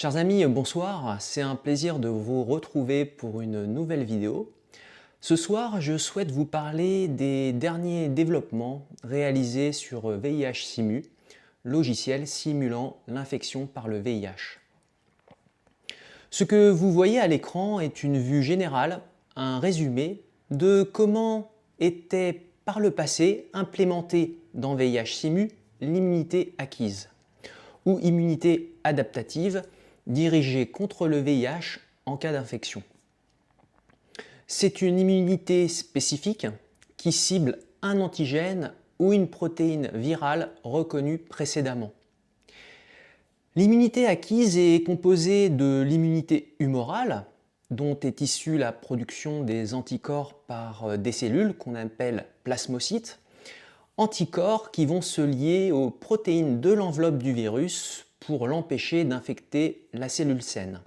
Chers amis, bonsoir, c'est un plaisir de vous retrouver pour une nouvelle vidéo. Ce soir, je souhaite vous parler des derniers développements réalisés sur VIH Simu, logiciel simulant l'infection par le VIH. Ce que vous voyez à l'écran est une vue générale, un résumé de comment était par le passé implémentée dans VIH Simu l'immunité acquise ou immunité adaptative dirigée contre le VIH en cas d'infection. C'est une immunité spécifique qui cible un antigène ou une protéine virale reconnue précédemment. L'immunité acquise est composée de l'immunité humorale, dont est issue la production des anticorps par des cellules qu'on appelle plasmocytes, anticorps qui vont se lier aux protéines de l'enveloppe du virus pour l'empêcher d'infecter la cellule saine.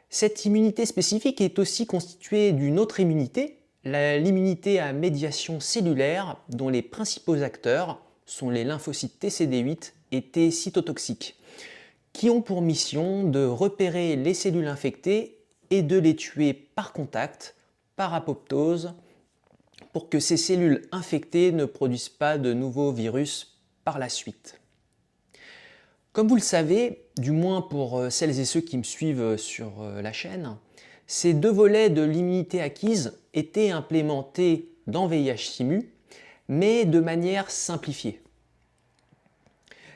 Cette immunité spécifique est aussi constituée d'une autre immunité, l'immunité à médiation cellulaire, dont les principaux acteurs sont les lymphocytes TCD8 et T cytotoxiques, qui ont pour mission de repérer les cellules infectées et de les tuer par contact, par apoptose, pour que ces cellules infectées ne produisent pas de nouveaux virus par la suite. Comme vous le savez, du moins pour celles et ceux qui me suivent sur la chaîne, ces deux volets de l'immunité acquise étaient implémentés dans VIH Simu, mais de manière simplifiée.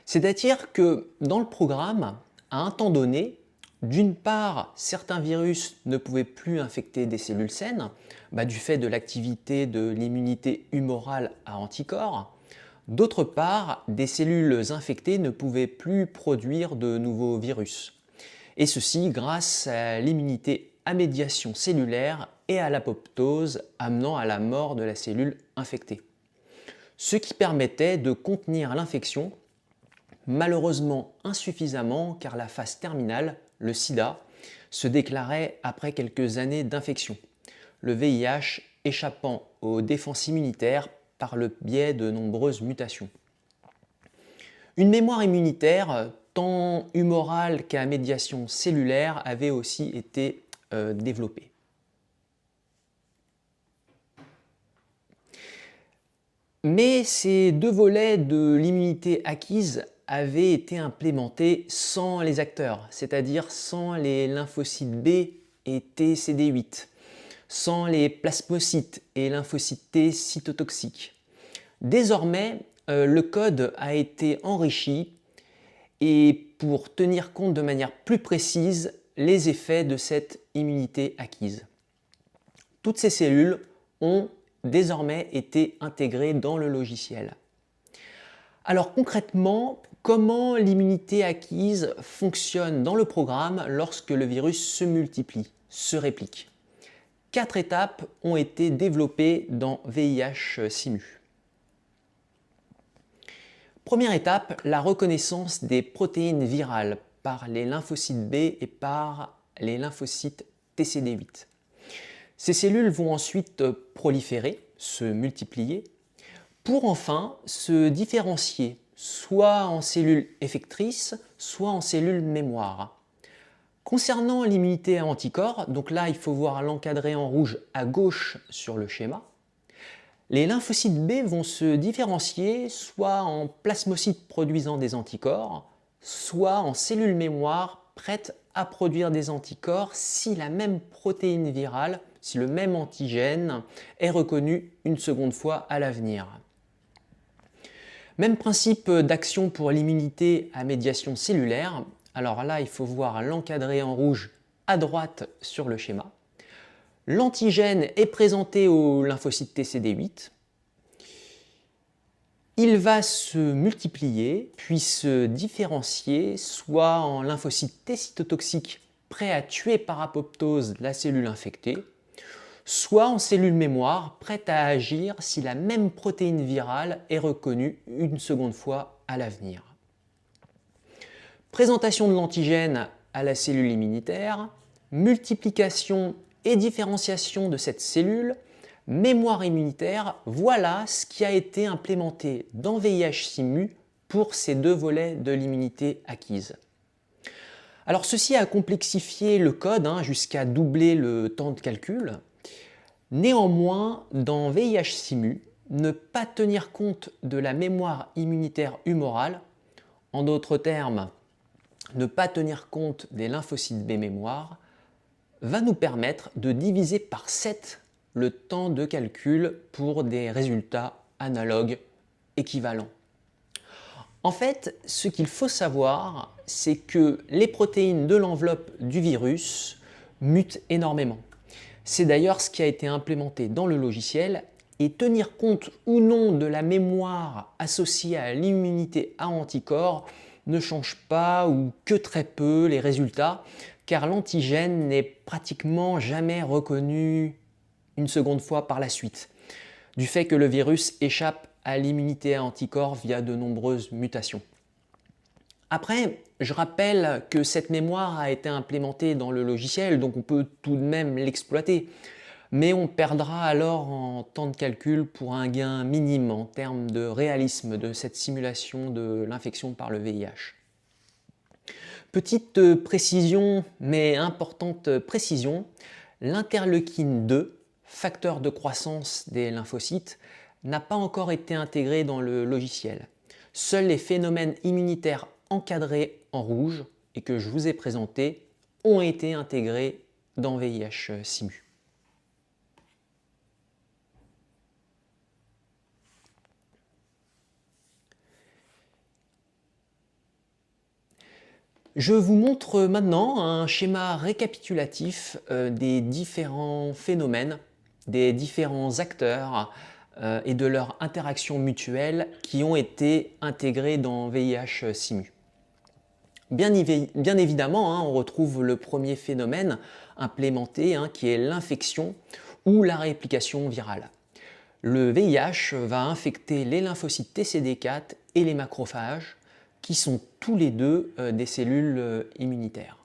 C'est-à-dire que dans le programme, à un temps donné, d'une part, certains virus ne pouvaient plus infecter des cellules saines, du fait de l'activité de l'immunité humorale à anticorps. D'autre part, des cellules infectées ne pouvaient plus produire de nouveaux virus. Et ceci grâce à l'immunité à médiation cellulaire et à l'apoptose amenant à la mort de la cellule infectée. Ce qui permettait de contenir l'infection, malheureusement insuffisamment car la phase terminale, le sida, se déclarait après quelques années d'infection, le VIH échappant aux défenses immunitaires par le biais de nombreuses mutations. Une mémoire immunitaire, tant humorale qu'à médiation cellulaire, avait aussi été développée. Mais ces deux volets de l'immunité acquise avaient été implémentés sans les acteurs, c'est-à-dire sans les lymphocytes B et TCD8, sans les plasmocytes et lymphocytes T cytotoxiques. Désormais, le code a été enrichi et pour tenir compte de manière plus précise les effets de cette immunité acquise. Toutes ces cellules ont désormais été intégrées dans le logiciel. Alors concrètement, comment l'immunité acquise fonctionne dans le programme lorsque le virus se multiplie, se réplique? 4 étapes ont été développées dans VIH Simu. Première étape, la reconnaissance des protéines virales par les lymphocytes B et par les lymphocytes TCD8. Ces cellules vont ensuite proliférer, se multiplier, pour enfin se différencier, soit en cellules effectrices, soit en cellules mémoire. Concernant l'immunité à anticorps, donc là il faut voir l'encadré en rouge à gauche sur le schéma, les lymphocytes B vont se différencier soit en plasmocytes produisant des anticorps, soit en cellules mémoire prêtes à produire des anticorps si la même protéine virale, si le même antigène est reconnu une seconde fois à l'avenir. Même principe d'action pour l'immunité à médiation cellulaire. Alors là, il faut voir l'encadré en rouge à droite sur le schéma. L'antigène est présenté au lymphocyte TCD8. Il va se multiplier, puis se différencier, soit en lymphocyte T cytotoxique prêt à tuer par apoptose la cellule infectée, soit en cellule mémoire prête à agir si la même protéine virale est reconnue une seconde fois à l'avenir. Présentation de l'antigène à la cellule immunitaire, multiplication et différenciation de cette cellule, mémoire immunitaire, voilà ce qui a été implémenté dans VIH Simu pour ces deux volets de l'immunité acquise. Alors ceci a complexifié le code jusqu'à doubler le temps de calcul. Néanmoins, dans VIH-Simu, ne pas tenir compte de la mémoire immunitaire humorale, en d'autres termes, ne pas tenir compte des lymphocytes B mémoire, va nous permettre de diviser par 7 le temps de calcul pour des résultats analogues équivalents. En fait, ce qu'il faut savoir, c'est que les protéines de l'enveloppe du virus mutent énormément. C'est d'ailleurs ce qui a été implémenté dans le logiciel, et tenir compte ou non de la mémoire associée à l'immunité à anticorps ne change pas ou que très peu les résultats, car l'antigène n'est pratiquement jamais reconnu une seconde fois par la suite, du fait que le virus échappe à l'immunité à anticorps via de nombreuses mutations. Après, je rappelle que cette mémoire a été implémentée dans le logiciel, donc on peut tout de même l'exploiter, mais on perdra alors en temps de calcul pour un gain minime en termes de réalisme de cette simulation de l'infection par le VIH. Petite précision, mais importante précision, l'interleukine 2, facteur de croissance des lymphocytes, n'a pas encore été intégré dans le logiciel. Seuls les phénomènes immunitaires encadrés en rouge et que je vous ai présentés ont été intégrés dans VIH-Simu. Je vous montre maintenant un schéma récapitulatif des différents phénomènes, des différents acteurs et de leurs interactions mutuelles qui ont été intégrés dans VIH-Simu. Bien évidemment, on retrouve le premier phénomène implémenté qui est l'infection ou la réplication virale. Le VIH va infecter les lymphocytes TCD4 et les macrophages, qui sont tous les deux des cellules immunitaires.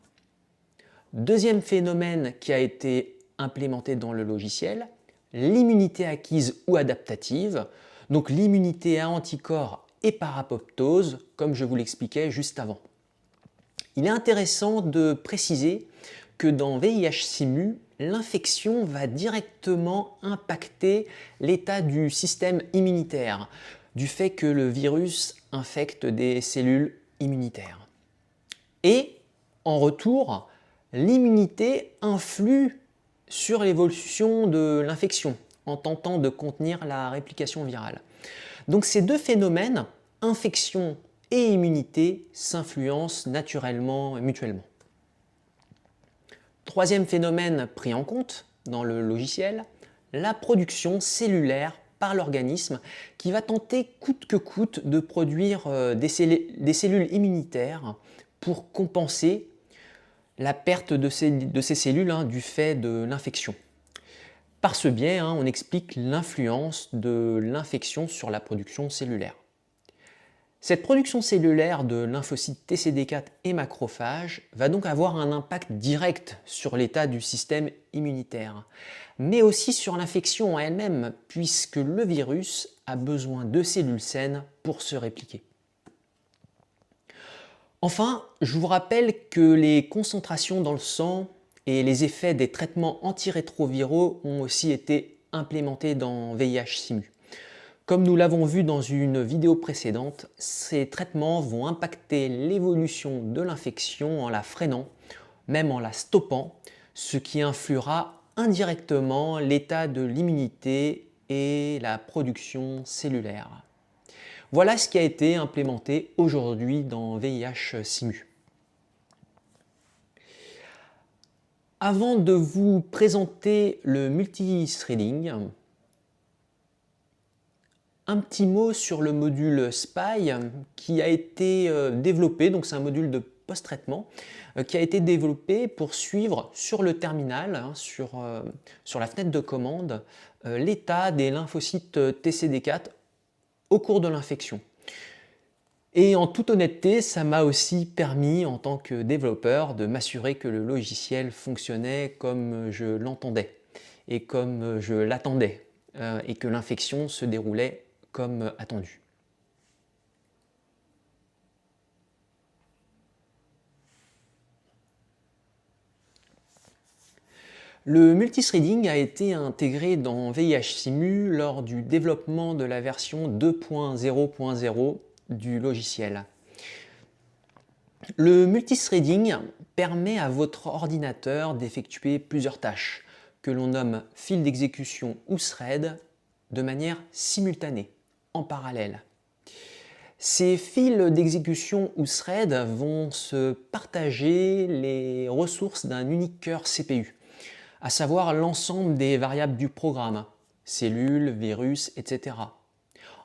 Deuxième phénomène qui a été implémenté dans le logiciel, l'immunité acquise ou adaptative, donc l'immunité à anticorps et par apoptose, comme je vous l'expliquais juste avant. Il est intéressant de préciser que dans VIH-Simu, l'infection va directement impacter l'état du système immunitaire, du fait que le virus infecte des cellules immunitaires. Et en retour, l'immunité influe sur l'évolution de l'infection en tentant de contenir la réplication virale. Donc ces deux phénomènes, infection et immunité, s'influencent naturellement et mutuellement. Troisième phénomène pris en compte dans le logiciel, la production cellulaire par l'organisme qui va tenter coûte que coûte de produire des cellules immunitaires pour compenser la perte de ces cellules du fait de l'infection. Par ce biais, on explique l'influence de l'infection sur la production cellulaire. Cette production cellulaire de lymphocytes TCD4 et macrophages va donc avoir un impact direct sur l'état du système immunitaire, mais aussi sur l'infection elle-même, puisque le virus a besoin de cellules saines pour se répliquer. Enfin, je vous rappelle que les concentrations dans le sang et les effets des traitements antirétroviraux ont aussi été implémentés dans VIH-Simu. Comme nous l'avons vu dans une vidéo précédente, ces traitements vont impacter l'évolution de l'infection en la freinant, même en la stoppant, ce qui influera indirectement l'état de l'immunité et la production cellulaire. Voilà ce qui a été implémenté aujourd'hui dans VIH-Simu. Avant de vous présenter le multithreading, un petit mot sur le module SPY qui a été développé, donc c'est un module de post-traitement qui a été développé pour suivre sur le terminal, sur la fenêtre de commande, l'état des lymphocytes TCD4 au cours de l'infection. Et en toute honnêteté, ça m'a aussi permis en tant que développeur de m'assurer que le logiciel fonctionnait comme je l'entendais et comme je l'attendais et que l'infection se déroulait comme attendu. Le multithreading a été intégré dans VIH-Simu lors du développement de la version 2.0.0 du logiciel. Le multithreading permet à votre ordinateur d'effectuer plusieurs tâches que l'on nomme fil d'exécution ou thread de manière simultanée, en parallèle. Ces fils d'exécution ou threads vont se partager les ressources d'un unique cœur CPU, à savoir l'ensemble des variables du programme, cellules, virus, etc.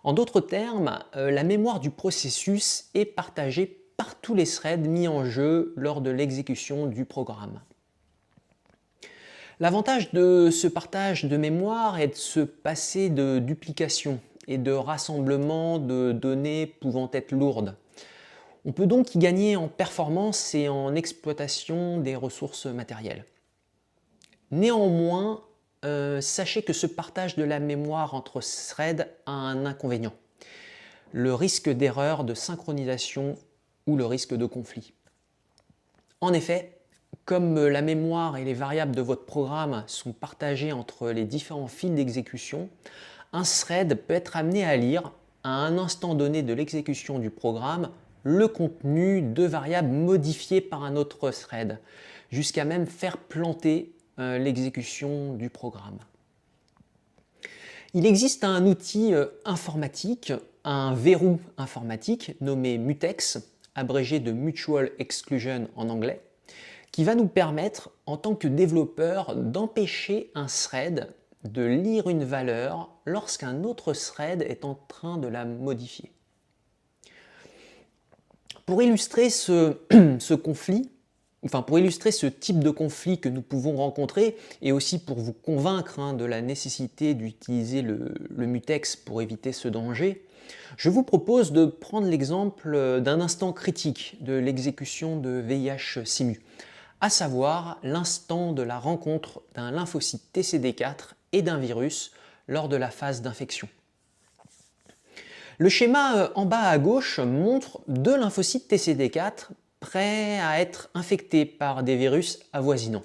En d'autres termes, la mémoire du processus est partagée par tous les threads mis en jeu lors de l'exécution du programme. L'avantage de ce partage de mémoire est de se passer de duplication et de rassemblement de données pouvant être lourdes. On peut donc y gagner en performance et en exploitation des ressources matérielles. Néanmoins, sachez que ce partage de la mémoire entre threads a un inconvénient: le risque d'erreur de synchronisation ou le risque de conflit. En effet, comme la mémoire et les variables de votre programme sont partagées entre les différents fils d'exécution, un thread peut être amené à lire, à un instant donné de l'exécution du programme, le contenu de variables modifiées par un autre thread, jusqu'à même faire planter l'exécution du programme. Il existe un outil informatique, un verrou informatique nommé mutex, abrégé de Mutual Exclusion en anglais, qui va nous permettre, en tant que développeur, d'empêcher un thread de lire une valeur lorsqu'un autre thread est en train de la modifier. Pour illustrer ce conflit, pour illustrer ce type de conflit que nous pouvons rencontrer, et aussi pour vous convaincre de la nécessité d'utiliser le mutex pour éviter ce danger, je vous propose de prendre l'exemple d'un instant critique de l'exécution de VIH-Simu, à savoir l'instant de la rencontre d'un lymphocyte TCD4 et d'un virus lors de la phase d'infection. Le schéma en bas à gauche montre deux lymphocytes TCD4 prêts à être infectés par des virus avoisinants.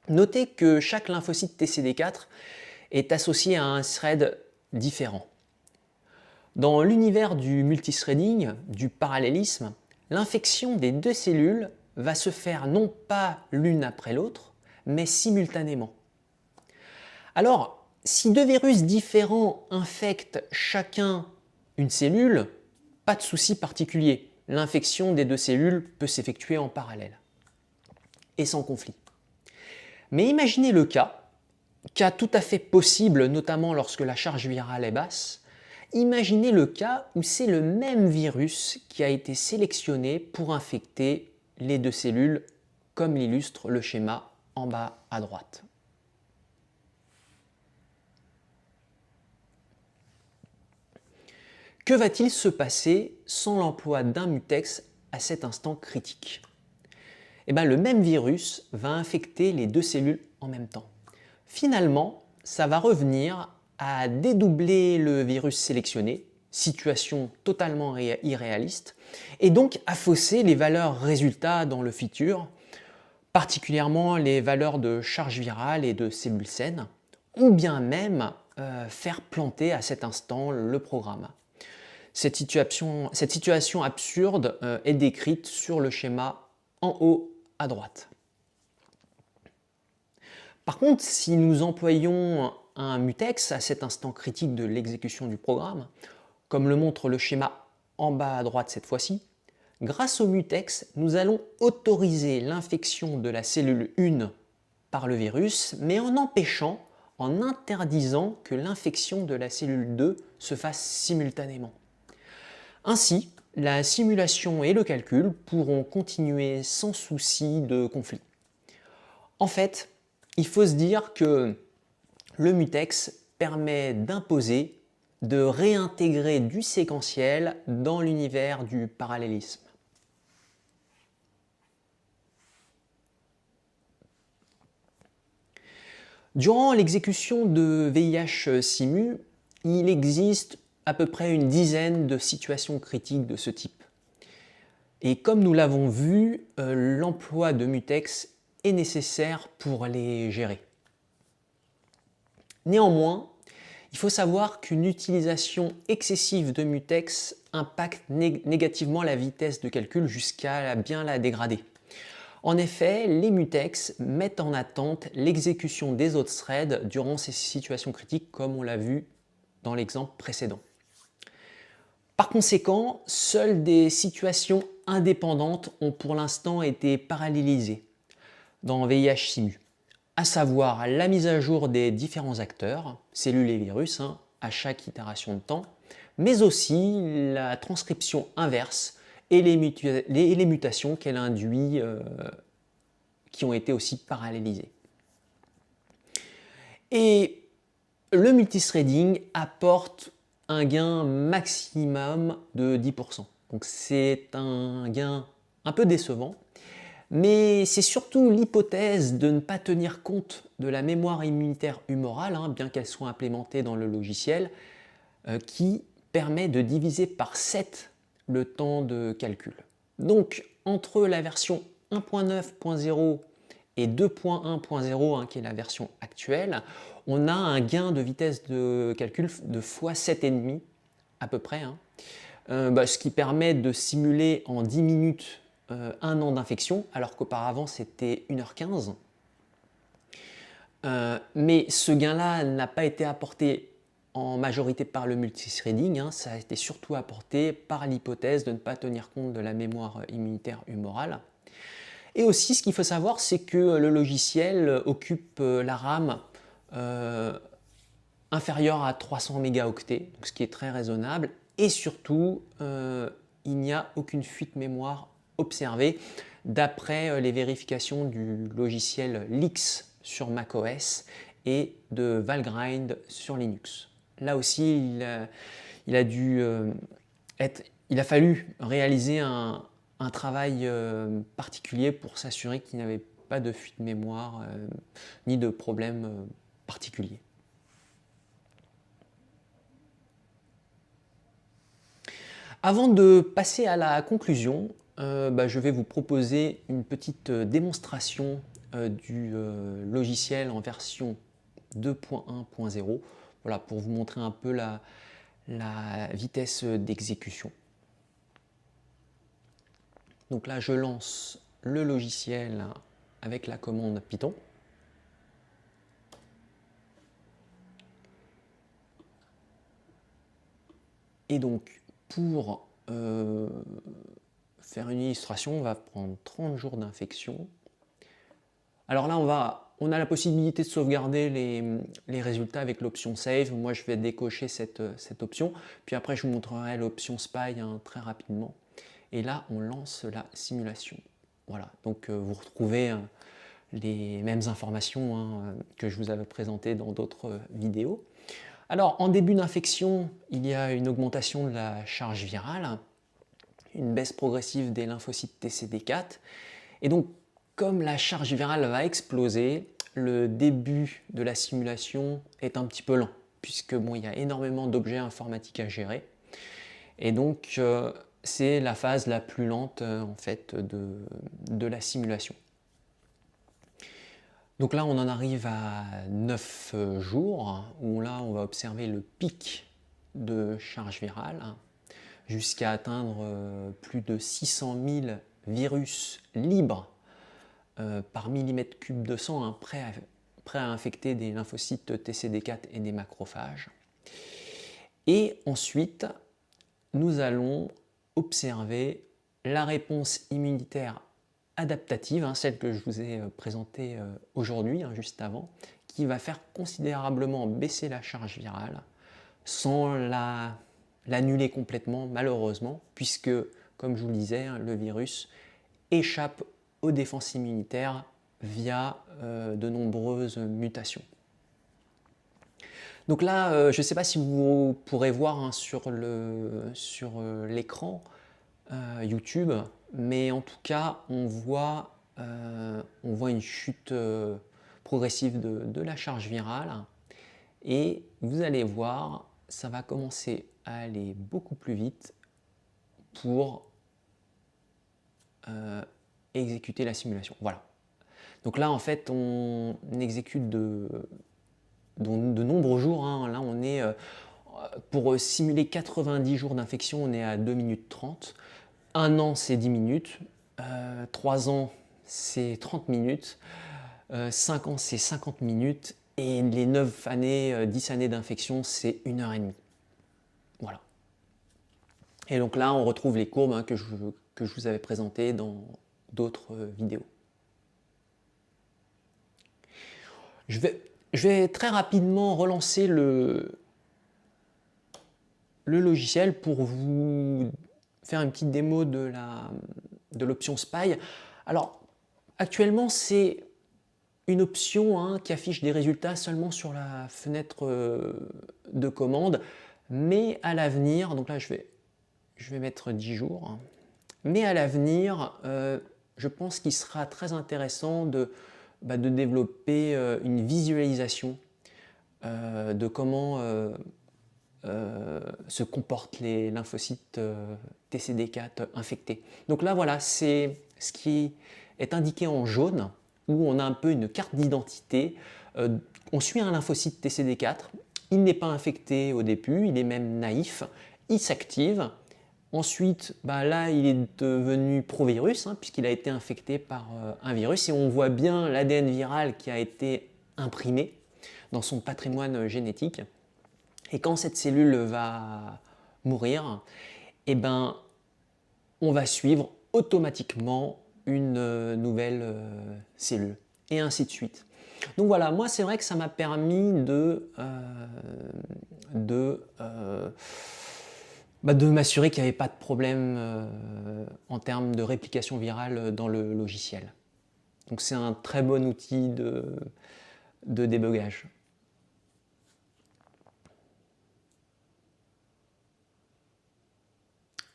Notez que chaque lymphocyte TCD4 est associé à un thread différent. Dans l'univers du multithreading, du parallélisme, l'infection des deux cellules va se faire non pas l'une après l'autre, mais simultanément. Alors, si deux virus différents infectent chacun une cellule, pas de souci particulier. L'infection des deux cellules peut s'effectuer en parallèle et sans conflit. Mais imaginez le cas tout à fait possible, notamment lorsque la charge virale est basse, imaginez le cas où c'est le même virus qui a été sélectionné pour infecter les deux cellules, comme l'illustre le schéma en bas à droite. Que va-t-il se passer sans l'emploi d'un mutex à cet instant critique? Le même virus va infecter les deux cellules en même temps. Finalement, ça va revenir à dédoubler le virus sélectionné, situation totalement irréaliste, et donc à fausser les valeurs résultats dans le futur, particulièrement les valeurs de charge virale et de cellules saines, ou bien même faire planter à cet instant le programme. Cette situation absurde est décrite sur le schéma en haut à droite. Par contre, si nous employons un mutex à cet instant critique de l'exécution du programme, comme le montre le schéma en bas à droite cette fois-ci, grâce au mutex, nous allons autoriser l'infection de la cellule 1 par le virus, mais en empêchant, en interdisant que l'infection de la cellule 2 se fasse simultanément. Ainsi, la simulation et le calcul pourront continuer sans souci de conflit. En fait, il faut se dire que le mutex permet d'imposer, de réintégrer du séquentiel dans l'univers du parallélisme. Durant l'exécution de VIH-Simu, il existe à peu près une dizaine de situations critiques de ce type. Et comme nous l'avons vu, l'emploi de mutex est nécessaire pour les gérer. Néanmoins, il faut savoir qu'une utilisation excessive de mutex impacte négativement la vitesse de calcul jusqu'à bien la dégrader. En effet, les mutex mettent en attente l'exécution des autres threads durant ces situations critiques comme on l'a vu dans l'exemple précédent. Par conséquent, seules des situations indépendantes ont pour l'instant été parallélisées dans VIH-Simu, à savoir la mise à jour des différents acteurs, cellules et virus, à chaque itération de temps, mais aussi la transcription inverse et les mutations qu'elle induit qui ont été aussi parallélisées. Et le multithreading apporte un gain maximum de 10%. Donc c'est un gain un peu décevant, mais c'est surtout l'hypothèse de ne pas tenir compte de la mémoire immunitaire humorale, bien qu'elle soit implémentée dans le logiciel, qui permet de diviser par 7 le temps de calcul. Donc entre la version 1.9.0 et 2.1.0, qui est la version actuelle, on a un gain de vitesse de calcul de x7,5 à peu près, ce qui permet de simuler en 10 minutes un an d'infection, alors qu'auparavant c'était 1h15. Mais ce gain-là n'a pas été apporté en majorité par le multithreading, ça a été surtout apporté par l'hypothèse de ne pas tenir compte de la mémoire immunitaire humorale. Et aussi, ce qu'il faut savoir, c'est que le logiciel occupe la RAM inférieure à 300 mégaoctets, donc ce qui est très raisonnable. Et surtout, il n'y a aucune fuite mémoire observée d'après les vérifications du logiciel Lix sur macOS et de Valgrind sur Linux. Là aussi, il a fallu réaliser un travail particulier pour s'assurer qu'il n'y avait pas de fuite mémoire ni de problème particulier. Avant de passer à la conclusion, je vais vous proposer une petite démonstration du logiciel en version 2.1.0, voilà, pour vous montrer un peu la vitesse d'exécution. Donc là, je lance le logiciel avec la commande Python. Et donc, pour faire une illustration, on va prendre 30 jours d'infection. Alors là, on a la possibilité de sauvegarder les résultats avec l'option Save. Moi, je vais décocher cette option. Puis après, je vous montrerai l'option Spy très rapidement. Et là, on lance la simulation. Voilà, donc vous retrouvez les mêmes informations que je vous avais présentées dans d'autres vidéos. Alors, en début d'infection, il y a une augmentation de la charge virale, une baisse progressive des lymphocytes TCD4. Et donc, comme la charge virale va exploser, le début de la simulation est un petit peu lent, puisque il y a énormément d'objets informatiques à gérer. Et donc, c'est la phase la plus lente en fait, de la simulation. Donc là, on en arrive à 9 jours, où là, on va observer le pic de charge virale, jusqu'à atteindre plus de 600 000 virus libres par millimètre cube de sang, prêts à infecter des lymphocytes TCD4 et des macrophages. Et ensuite, nous allons observer la réponse immunitaire adaptative, celle que je vous ai présentée aujourd'hui, juste avant, qui va faire considérablement baisser la charge virale sans l'annuler complètement, malheureusement, puisque, comme je vous le disais, le virus échappe aux défenses immunitaires via de nombreuses mutations. Donc là, je ne sais pas si vous pourrez voir sur l'écran YouTube, mais en tout cas, on voit une chute progressive de la charge virale. Et vous allez voir, ça va commencer à aller beaucoup plus vite pour exécuter la simulation. Voilà. Donc là, en fait, on exécute de nombreux jours, hein. Là, on est, pour simuler 90 jours d'infection, on est à 2 minutes 30. 1 an, c'est 10 minutes. 3 ans, c'est 30 minutes. 5 ans, c'est 50 minutes. Et les 9 années, 10 années d'infection, c'est 1 h 30. Voilà. Et donc là, on retrouve les courbes, hein, que je vous avais présentées dans d'autres vidéos. Je vais très rapidement relancer le logiciel pour vous faire une petite démo de l'option SPY. Alors, actuellement, c'est une option, hein, qui affiche des résultats seulement sur la fenêtre de commande, mais à l'avenir, donc là je vais mettre 10 jours, hein, mais à l'avenir, je pense qu'il sera très intéressant de développer une visualisation de comment se comportent les lymphocytes TCD4 infectés. Donc là, voilà, c'est ce qui est indiqué en jaune, où on a un peu une carte d'identité. On suit un lymphocyte TCD4, il n'est pas infecté au début, il est même naïf, il s'active. Ensuite, là, il est devenu provirus, hein, puisqu'il a été infecté par un virus, et on voit bien l'ADN viral qui a été imprimé dans son patrimoine génétique. Et quand cette cellule va mourir, eh ben, on va suivre automatiquement une nouvelle cellule, et ainsi de suite. Donc voilà, moi c'est vrai que ça m'a permis de m'assurer qu'il n'y avait pas de problème en termes de réplication virale dans le logiciel. Donc c'est un très bon outil de débugage.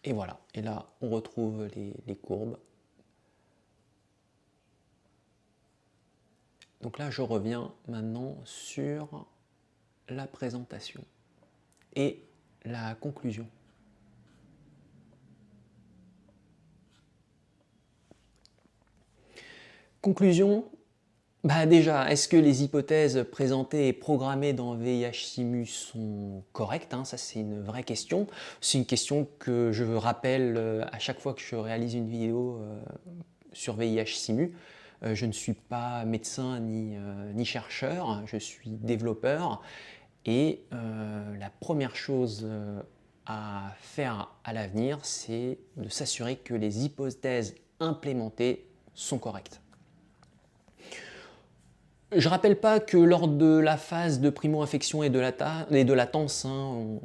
Et voilà, et là on retrouve les courbes. Donc là je reviens maintenant sur la présentation et la conclusion. Conclusion, déjà, est-ce que les hypothèses présentées et programmées dans VIH-Simu sont correctes, hein? Ça, c'est une vraie question. C'est une question que je rappelle à chaque fois que je réalise une vidéo sur VIH-Simu. Je ne suis pas médecin ni chercheur, je suis développeur. Et la première chose à faire à l'avenir, c'est de s'assurer que les hypothèses implémentées sont correctes. Je ne rappelle pas que lors de la phase de primo-infection et de latence, hein,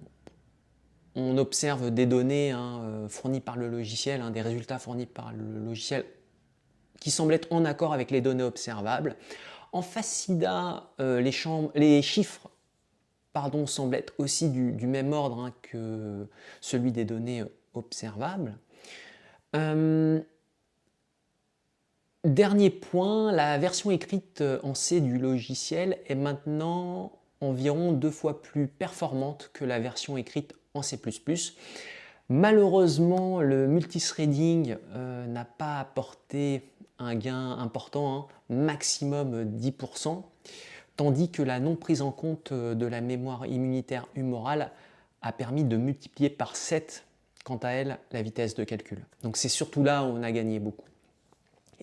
on observe des données, hein, fournies par le logiciel, hein, des résultats fournis par le logiciel qui semblent être en accord avec les données observables. En phase SIDA, les chiffres semblent être aussi du même ordre, hein, que celui des données observables. Dernier point, la version écrite en C du logiciel est maintenant environ 2 fois plus performante que la version écrite en C++. Malheureusement, le multithreading n'a pas apporté un gain important, hein, maximum 10%, tandis que la non prise en compte de la mémoire immunitaire humorale a permis de multiplier par 7, quant à elle, la vitesse de calcul. Donc c'est surtout là où on a gagné beaucoup.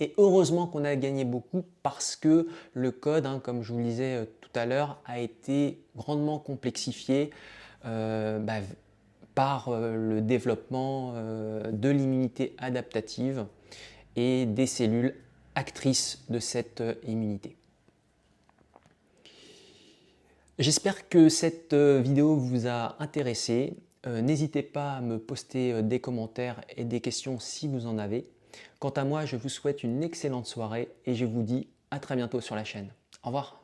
Et heureusement qu'on a gagné beaucoup parce que le code, hein, comme je vous le disais tout à l'heure, a été grandement complexifié par le développement de l'immunité adaptative et des cellules actrices de cette immunité. J'espère que cette vidéo vous a intéressé. N'hésitez pas à me poster des commentaires et des questions si vous en avez. Quant à moi, je vous souhaite une excellente soirée et je vous dis à très bientôt sur la chaîne. Au revoir.